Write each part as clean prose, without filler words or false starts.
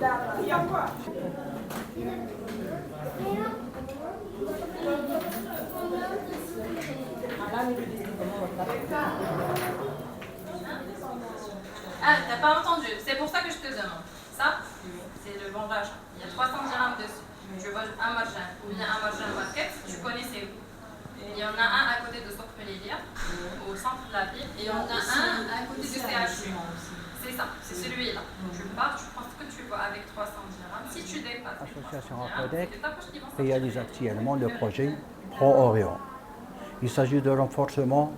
Ah, t'as pas entendu. C'est pour ça que je te demande. Ça, c'est le bon d'achat. Il y a 300 dirhams dessus. Tu vas un marjan ou bien un marjan market, tu connais c'est où. Il y en a un à côté de Souk Lilia, au centre de la ville, et il y en a un à côté du CHU. C'est ça, c'est celui-là. Tu pars, tu prends ce que tu veux avec 300 dirhams. Si tu dépasses L'association Rafodec réalise actuellement le projet Pro-Orient. Il s'agit de renforcement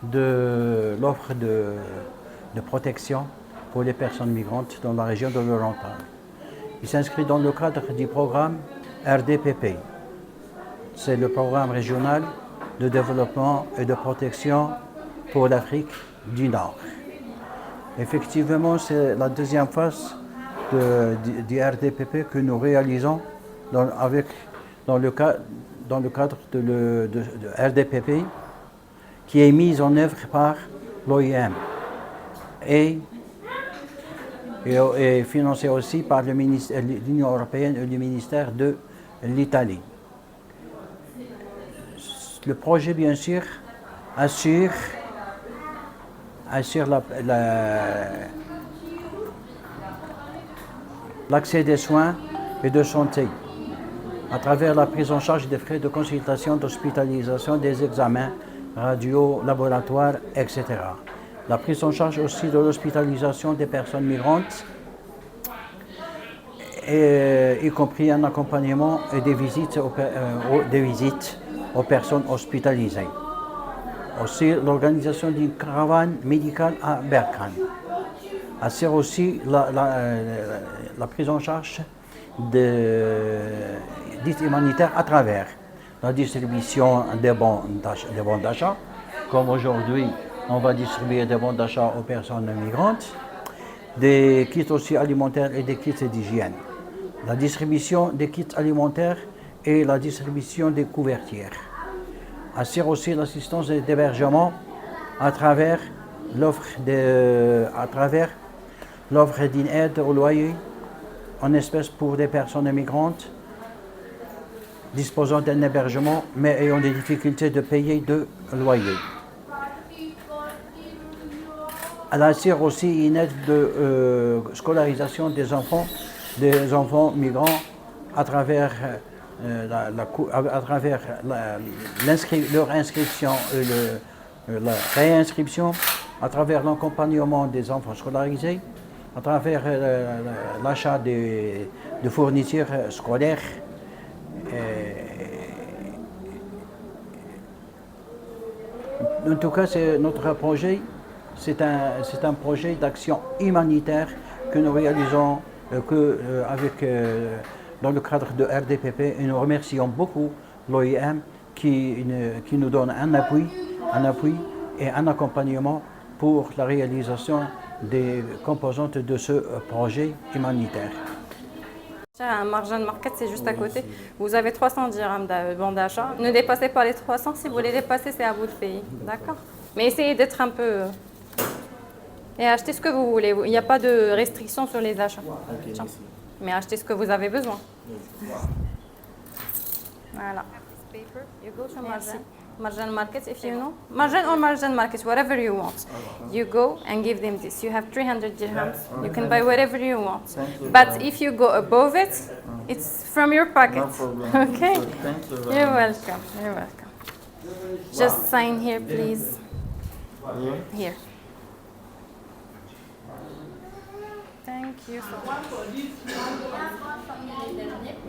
de l'offre de protection pour les personnes migrantes dans la région de l'Oriental. Il s'inscrit dans le cadre du programme RDPP. C'est le programme régional de développement et de protection pour l'Afrique du Nord. Effectivement, c'est la deuxième phase du RDPP que nous réalisons dans le cadre de RDPP qui est mise en œuvre par l'OIM et financé aussi par l'Union européenne et le ministère de l'Italie. Le projet, bien sûr, assure l'accès des soins et de santé à travers la prise en charge des frais de consultation, d'hospitalisation, des examens, radio, laboratoires, etc. La prise en charge aussi de l'hospitalisation des personnes migrantes, y compris un accompagnement et des visites aux personnes hospitalisées. Aussi l'organisation d'une caravane médicale à Berkane. Assure aussi la prise en charge d'aide humanitaire à travers la distribution des bons d'achat, comme aujourd'hui on va distribuer des bons d'achat aux personnes migrantes, des kits aussi alimentaires et des kits d'hygiène, la distribution des kits alimentaires et la distribution des couvertures. Assure aussi l'assistance d'hébergement à travers l'offre d'une aide au loyer en espèces pour des personnes migrantes disposant d'un hébergement mais ayant des difficultés de payer de loyer. Elle assure aussi une aide de scolarisation des enfants migrants à travers leur inscription et la réinscription, à travers l'accompagnement des enfants scolarisés, à travers l'achat de fournitures scolaires. En tout cas, notre projet, c'est un projet d'action humanitaire que nous réalisons dans le cadre de RDPP, et nous remercions beaucoup l'OIM qui nous donne un appui et un accompagnement pour la réalisation des composantes de ce projet humanitaire. Un marjan market, c'est juste à côté. Vous avez 300 dirhams de bon d'achat. Ne dépassez pas les 300. Si vous les dépassez, c'est à vous de payer. D'accord? Mais essayez d'être un peu... Et achetez ce que vous voulez. Il n'y a pas de restriction sur les achats. Okay, mais achetez ce que vous avez besoin. Voilà. You go to Marjan market if you know. Marjan or Marjan market, whatever you want. You go and give them this. You have 300 dirhams. You can buy whatever you want. But if you go above it, it's from your pocket. Okay? You're welcome. You're welcome. Just sign here, please. Here. Thank you so much.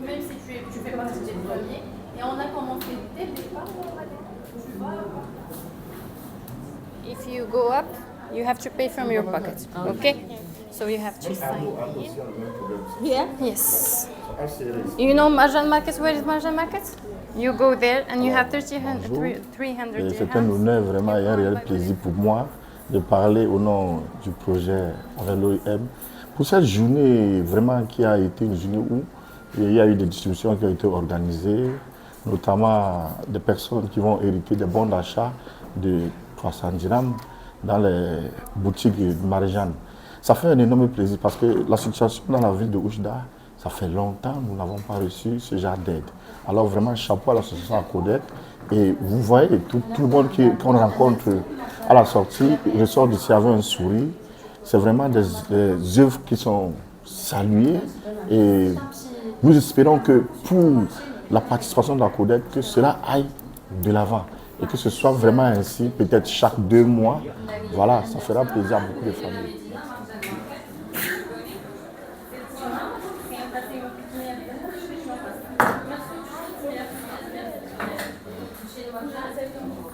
Même si tu fais partie des premiers, et on a commencé dès le départ. If you go up, you have to pay from your pocket. Okay? So you have to sign here. Yes. You know Marjan Market? Where is Marjan Market? You go there and you have 300 dirhams. C'est un honneur vraiment et un réel plaisir pour moi de parler au nom du projet avec l'OIM. Pour cette journée vraiment qui a été une journée où il y a eu des distributions qui ont été organisées, notamment des personnes qui vont hériter des bons d'achat de 300 dirhams dans les boutiques de Marjan. ça fait un énorme plaisir parce que la situation dans la ville de Oujda, ça fait longtemps nous n'avons pas reçu ce genre d'aide. Alors vraiment, chapeau à l'association ACODEC. Et vous voyez, tout le monde qu'on rencontre à la sortie ressort d'ici avec un sourire. C'est vraiment des œuvres qui sont saluées. Et nous espérons que pour la participation de l'ACODEC, que cela aille de l'avant. Et que ce soit vraiment ainsi, peut-être chaque 2 mois. Voilà, ça fera plaisir à beaucoup de familles.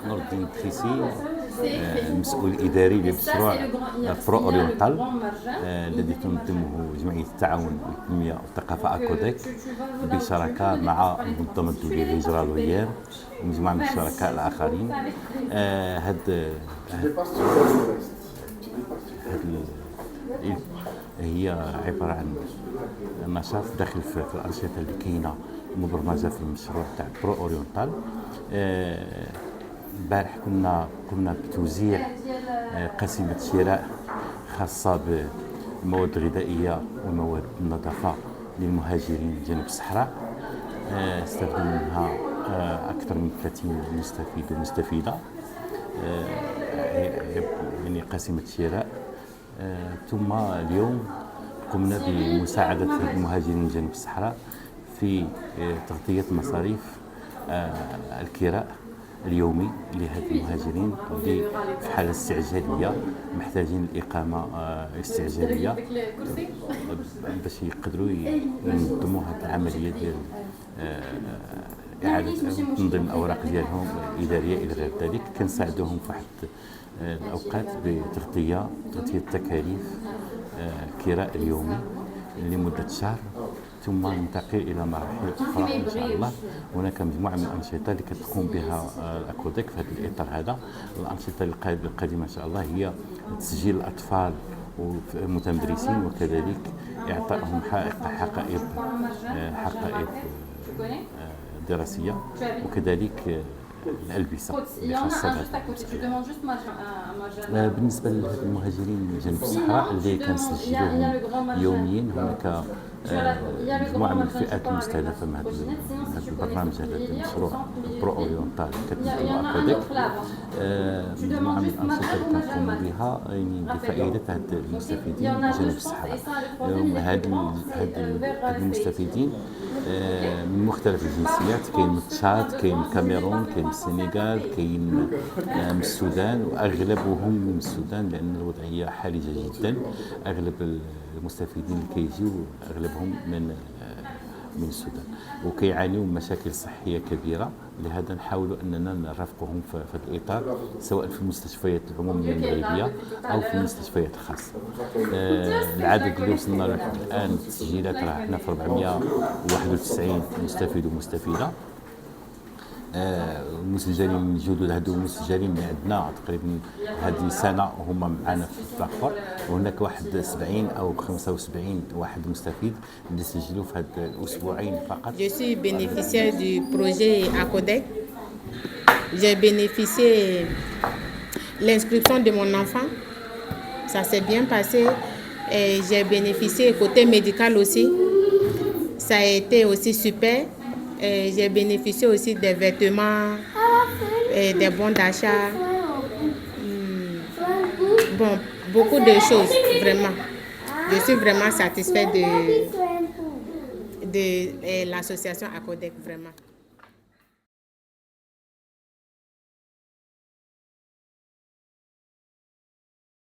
نور الدين تريسي المسؤول الاداري لمشروع برو اورينتال الذي تنظمه جمعيه التعاون والتنميه والثقافه اكوديك بشراكه مع المنظمه الدوليه للهجره والهيام ومجموعه من الشركاء الاخرين. هي عباره عن نشاط داخل في الانشطه اللي كاينه مبرمجه في المشروع تاع برو اورينتال. البارح قمنا بتوزيع قسيمة شراء خاصة بالمواد الغذائية ومواد النظافة للمهاجرين جنوب الصحراء. استفدوا منها أكثر من 30 مستفيد ومستفيدة. يعني قسيمة شراء. ثم اليوم قمنا بمساعدة المهاجرين جنوب الصحراء في تغطية مصاريف الكراء اليومي لهذه المهاجرين اللي في حالة استعجالية محتاجين الإقامة استعجالية باش يقدروا ينظموا هذه العملية ديال إعادة تنظيم الأوراق ديالهم الإدارية إلى غير ذلك. كنساعدوهم في واحد الأوقات بتغطية التكاليف الكراء اليومي لمدة شهر، ثم ننتقل الى مراحل اخرى ان شاء الله. هناك مجموعه من الانشطه اللي كتقوم بها الاكوديك في هذا الاطار هذا. الانشطه القادمه ان شاء الله هي تسجيل الاطفال والمتمدرسين وكذلك اعطائهم حقائب دراسيه وكذلك الألبسة اللي خاصة بهذا. بالنسبة للمهاجرين جنوب الصحراء اللي كنسجلوهم يوميا، هناك مجموعة من الفئات المستهدفة من هذا البرنامج، هذا المشروع برو اورينتال كتنظم أكوديك. مجموعة من الأنشطة اللي كنقوموا بها يعني بفائدة هاد المستفيدين جنوب الصحراء. هاد المستفيدين من مختلف الجنسيات، كاين من تشاد، كاين من الكاميرون، كاين من السنغال، كاين من السودان، واغلبهم من السودان لان الوضعيه حرجه جدا. اغلب المستفيدين اللي كيجيو اغلبهم من السودان وكيعانيوا من مشاكل صحيه كبيره. لهذا نحاولوا اننا نرافقهم في هذا الاطار، سواء في المستشفيات العموميه المغربيه او في المستشفيات الخاصه. العدد اللي وصلنا له لحد الان التسجيلات راه حنا في 491 مستفيد ومستفيده. المسجلين الجدد هادو مسجلين اللي عندنا تقريبا هذه السنه هما معنا في البلاكفورم، وهناك واحد 70 او 75 واحد مستفيد اللي سجلوا في هاد الاسبوعين فقط. Je suis bénéficiaire du projet ACODEC. J'ai bénéficié l'inscription de mon enfant. Ça s'est bien passé. Et j'ai bénéficié côté médical aussi. Ça a été aussi super. Et j'ai bénéficié aussi des vêtements, et des bons d'achat. Bon, beaucoup de choses, vraiment. Je suis vraiment satisfaite de l'association ACODEC, vraiment.